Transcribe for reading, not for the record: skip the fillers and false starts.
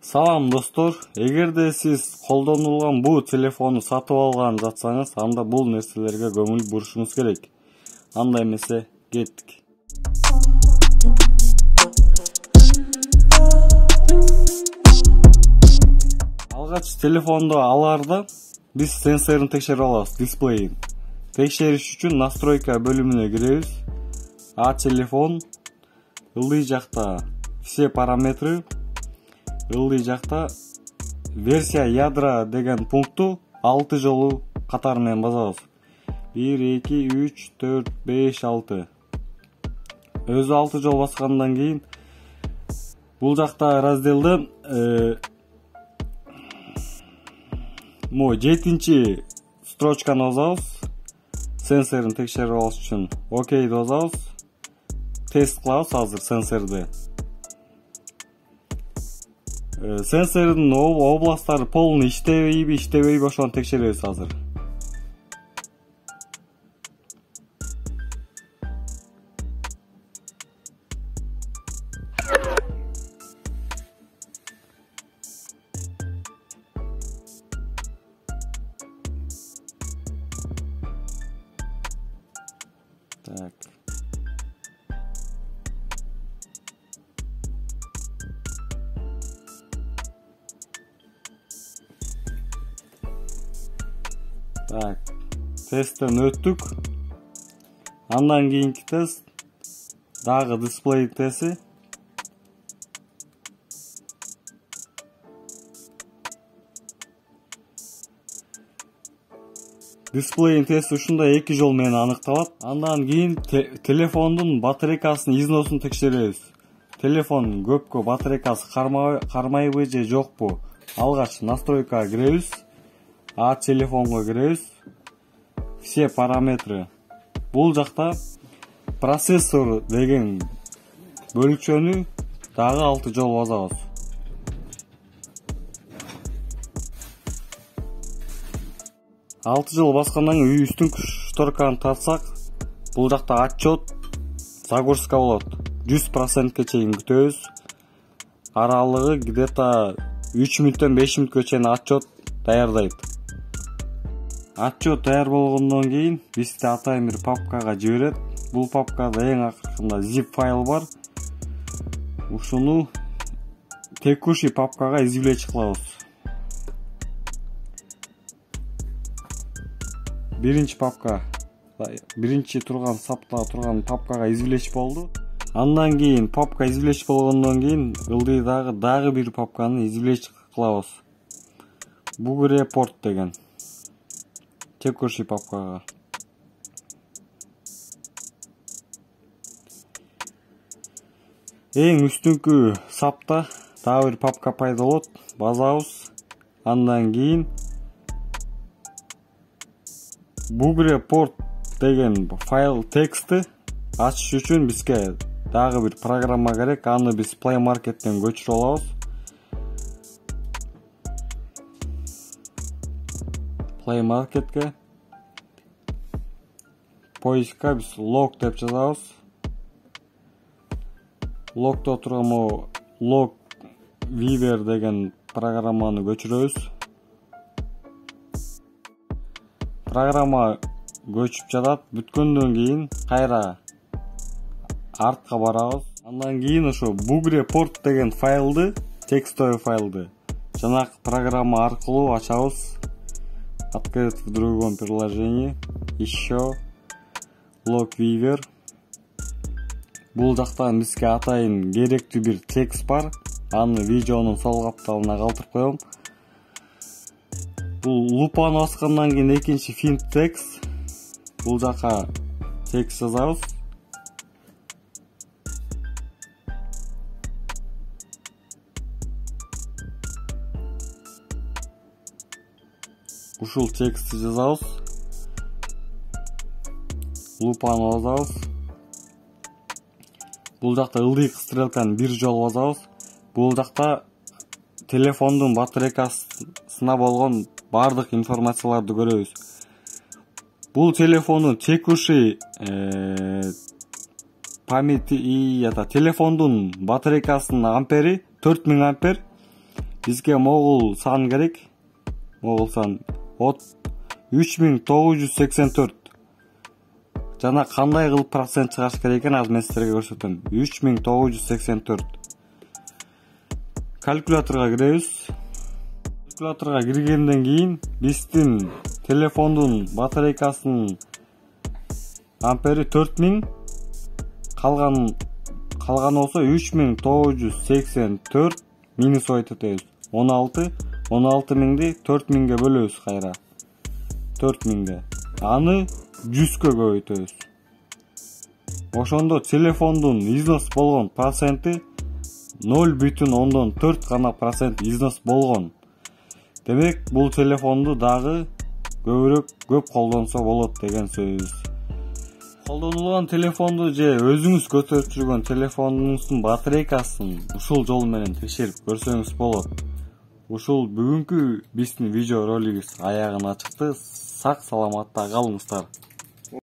Салам достор, эгерде сиз колдонулган бул телефонду сатып алган жатсаңыз, анда бул нерселерге көңүл бурушуңуз керек. Анда эмесе, кеттик. Алгач телефонду алаарда биз сенсорун текшерип алабыз, дисплейин. Текшериш үчүн настройка бөлүмүнө киребиз. Телефон, ылдый жакта все параметры, ылдый жакта версия ядра деген пункту 6 жолу катар менен басабыз. 1, 2, 3, 4, 5, 6. Өзү 6 жол баскандан кийин бул жакта разделде 7-чи строчканы басабыз. Сенсорун текшерип алыш үчүн окейди басабыз. Тест кылабыз азыр сенсорду. Сенсордун областтары полный иштебейби, иштебейби ошону текшеребиз азыр. Так. Так. Тесттен өттүк. Андан кийинки тест дагы дисплей тести. Дисплейн тести ушундай 2 жол менен аныкталат. Андан кийин телефондун батарейкасынын износун текшеребиз. Телефон көпкө батарейкасы кармайбы же жокпу? Алгач настройкага киребиз. Телефонго киребиз. Все параметры. Бул жакта процессор деген бөлүкчөнү дагы 6 жол басабыз. Алты жыл басқандан үй үстүн шторканы тартсак, бул жакта отчет загрузка болот. 100%ке чейин күтөбүз. Аралыгы где-то 3 мүнөттөн 5 мүнөткө чейин отчет даярдайт. Отчет даяр болгондон кийин бизди атайын бир папкага жиберет. Бул папкада эң акыркында zip файл бар. Ушуну текущий папкага извлечь кылабыз. Биринчи папка, биринчи турган сапта турган папкага извлечь болду. Андан кийин папка извлечь болгондон кийин ылдый дагы бир папканы извлечь кылабыз. Буг репорт деген текущий папкага. Эң үстүнкү сапта дагы бир папка пайда болот. Базабыз. Андан кийин Bug report деген файл тексти ачыш үчүн бизге дагы бир программа керек. Аны биз Play Market'тен көчүрүп алабыз. Play Market'ке поиска биз log деп жазабыз. Log'то турган log weaver деген программаны көчүрөбүз. Программа көчүп жатат. Бүткөндөн кийин кайра артка барабыз. Андан кийин ошо bug report деген файлды, текстовый файлды жанакы программа аркылуу ачабыз. Открыть в другом приложении. Еще Logweaver. Бул жактан бизге атайын керектүү бир текст бар. Аны видеонун сол капталына калтырып коем. Бул лупаны баскандан кийин экинчи fin text. Бул жака текст жазабыз. Ушул текстти жазабыз. Лупаны басабыз. Бул жакта ылдый стрелканы бир жол басабыз. Бул жакта телефондун батарейкасына болгон бардык информацияларды көрөбүз. Бул телефондун текущий памяти телефондун батарейкасынын ампери 4000 ампер. Бизге могул сан керек. Могул сан 3984. Жана кандай кылып процент чыгаш керек экен, азыр мен силерге көрсөтөм. 3984. Калькуляторга киребиз. Калькуляторга киргенден кийин биздин телефондун батарейкасынын ампери 4000, калганы болсо 3984 минус айтабыз. 16 4000ге бөлөбүз кайра. 4000ге. Аны 100кө көбөйтөбүз. Ошондо телефондун износ болгон проценти 0,4 гана процент износ болгон. Демек, бул телефонду дагы көп колдонсо болот деген сөз. Колдонулган телефонду же өзүңүз көтөрүп жүргөн телефонуңуздун батарейкасын ушул жол менен текшерип көрсөңүз болот. Ушул бүгүнкү биздин видео ролигибиз аягына чыкты. Сак саламатта калыңыздар.